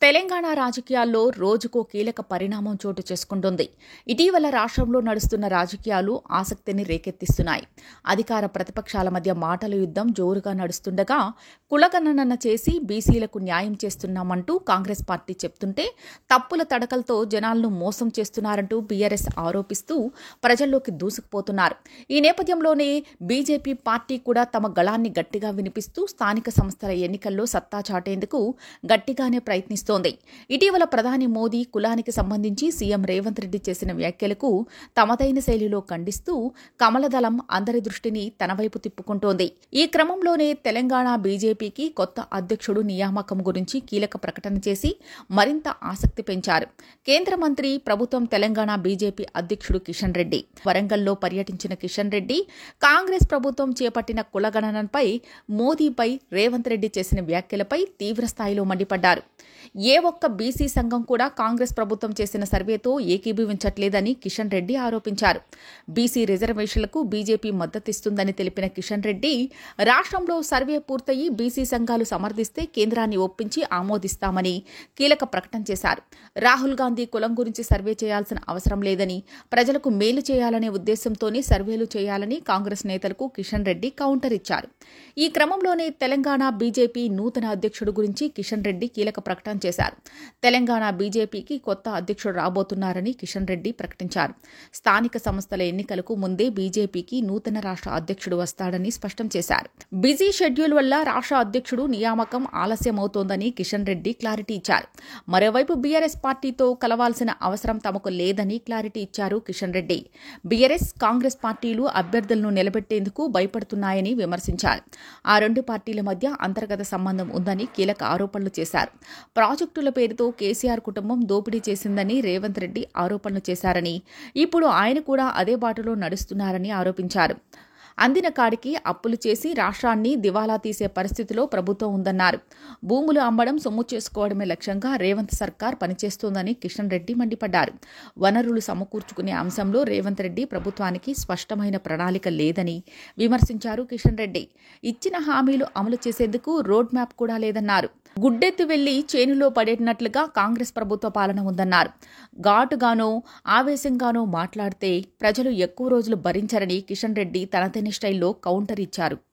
తెలంగాణ రాజకీయాల్లో రోజుకో కీలక పరిణామం చోటు చేసుకుంటోంది. ఇటీవల రాష్ట్రంలో నడుస్తున్న రాజకీయాలు ఆసక్తిని రేకెత్తిస్తున్నాయి. అధికార ప్రతిపక్షాల మధ్య మాటల యుద్ధం జోరుగా నడుస్తుండగా కులగణన చేసి బీసీలకు న్యాయం చేస్తున్నామంటూ కాంగ్రెస్ పార్టీ చెప్తుంటే తప్పుల తడకలతో జనాలను మోసం చేస్తున్నారంటూ బీఆర్ఎస్ ఆరోపిస్తూ ప్రజల్లోకి దూసుకుపోతున్నారు. ఈ నేపథ్యంలోనే బీజేపీ పార్టీ కూడా తమ గళాన్ని గట్టిగా వినిపిస్తూ స్థానిక సంస్థల ఎన్నికల్లో సత్తా చాటేందుకు గట్టిగానే ప్రయత్నిస్తోంది. ఇటీవల ప్రధాని మోదీ కులానికి సంబంధించి సీఎం రేవంత్ రెడ్డి చేసిన వ్యాఖ్యలకు తమదైన శైలిలో ఖండిస్తూ కమలదళం అందరి దృష్టిని తన వైపు తిప్పుకుంటోంది. ఈ క్రమంలోనే తెలంగాణ బీజేపీకి కొత్త అధ్యక్షుడు నియామకం గురించి కీలక ప్రకటన చేసి మరింత ఆసక్తి పెంచారు. కేంద్ర మంత్రి, ప్రభుత్వం తెలంగాణ బీజేపీ అధ్యక్షుడు కిషన్ రెడ్డి వరంగల్లో పర్యటించిన కిషన్ రెడ్డి కాంగ్రెస్ ప్రభుత్వం చేపట్టిన కులగణనపై, మోదీపై రేవంత్ రెడ్డి చేసిన వ్యాఖ్యలపై తీవ్రస్థాయిలో మండిపడ్డారు. ఏ ఒక్క బీసీ సంఘం కూడా కాంగ్రెస్ ప్రభుత్వం చేసిన సర్వేతో ఏకీభవించట్లేదని కిషన్ రెడ్డి ఆరోపించారు. బీసీ రిజర్వేషన్లకు బీజేపీ మద్దతిస్తుందని తెలిపిన కిషన్ రెడ్డి రాష్ట్రంలో సర్వే పూర్తయి బీసీ సంఘాలు సమర్థిస్తే కేంద్రాన్ని ఒప్పించి ఆమోదిస్తామని కీలక ప్రకటన చేశారు. రాహుల్ గాంధీ కులం గురించి సర్వే చేయాల్సిన అవసరం లేదని, ప్రజలకు మేలు చేయాలనే ఉద్దేశంతోనే సర్వేలు చేయాలని కాంగ్రెస్ నేతలకు కిషన్ రెడ్డి కౌంటర్ ఇచ్చారు. ఈ క్రమంలోనే తెలంగాణ బీజేపీ నూతన అధ్యక్షుడు గురించి కిషన్ రెడ్డి కీలక ప్రకటన చేశారు. తెలంగాణ బీజేపీకి కొత్త అధ్యక్షుడు రాబోతున్నారని కిషన్ రెడ్డి ప్రకటించారు. స్థానిక సంస్థల ఎన్నికలకు ముందే బీజేపీకి నూతన రాష్ట్ర అధ్యక్షుడు వస్తాడని స్పష్టం చేశారు. బిజీ షెడ్యూల్ వల్ల రాష్ట్ర అధ్యక్షుడు నియామకం ఆలస్యమవుతోందని కిషన్ రెడ్డి క్లారిటీ ఇచ్చారు. మరోవైపు బీఆర్ఎస్ పార్టీతో కలవాల్సిన అవసరం తమకు లేదని క్లారిటీ ఇచ్చారు కిషన్ రెడ్డి. బీఆర్ఎస్, కాంగ్రెస్ పార్టీలు అభ్యర్థులను నిలబెట్టేందుకు భయపడుతున్నాయని విమర్శించారు. ఆ రెండు పార్టీల మధ్య అంతర్గత సంబంధం ఉందని కీలక ఆరోపణలు చేశారు. ప్రాజెక్టుల పేరుతో కేసీఆర్ కుటుంబం దోపిడీ చేసిందని రేవంత్ రెడ్డి ఆరోపణలు చేశారని, ఇప్పుడు ఆయన కూడా అదే బాటలో నడుస్తున్నారని ఆరోపించారు. అందిన కాడికి అప్పులు చేసి రాష్ట్రాన్ని దివాలా తీసే పరిస్థితిలో ప్రభుత్వం ఉందన్నారు. భూములు అమ్మడం, సొమ్ము చేసుకోవడమే లక్ష్యంగా రేవంత్ సర్కార్ పనిచేస్తోందని కిషన్ రెడ్డి మండిపడ్డారు. వనరులు సమకూర్చుకునే అంశంలో రేవంత్ రెడ్డి ప్రభుత్వానికి స్పష్టమైన ప్రణాళిక లేదని విమర్శించారు కిషన్ రెడ్డి. ఇచ్చిన హామీలు అమలు చేసేందుకు రోడ్ మ్యాప్ కూడా లేదన్నారు. గుడ్డెత్తి వెళ్లి చేనులో పడేటట్లుగా కాంగ్రెస్ ప్రభుత్వ పాలన ఉందన్నారు. ఘాటుగానో ఆవేశంగానో మాట్లాడితే ప్రజలు ఎక్కువ రోజులు భరించరని కిషన్ రెడ్డి తనదైన స్టైల్లో కౌంటర్ ఇచ్చారు.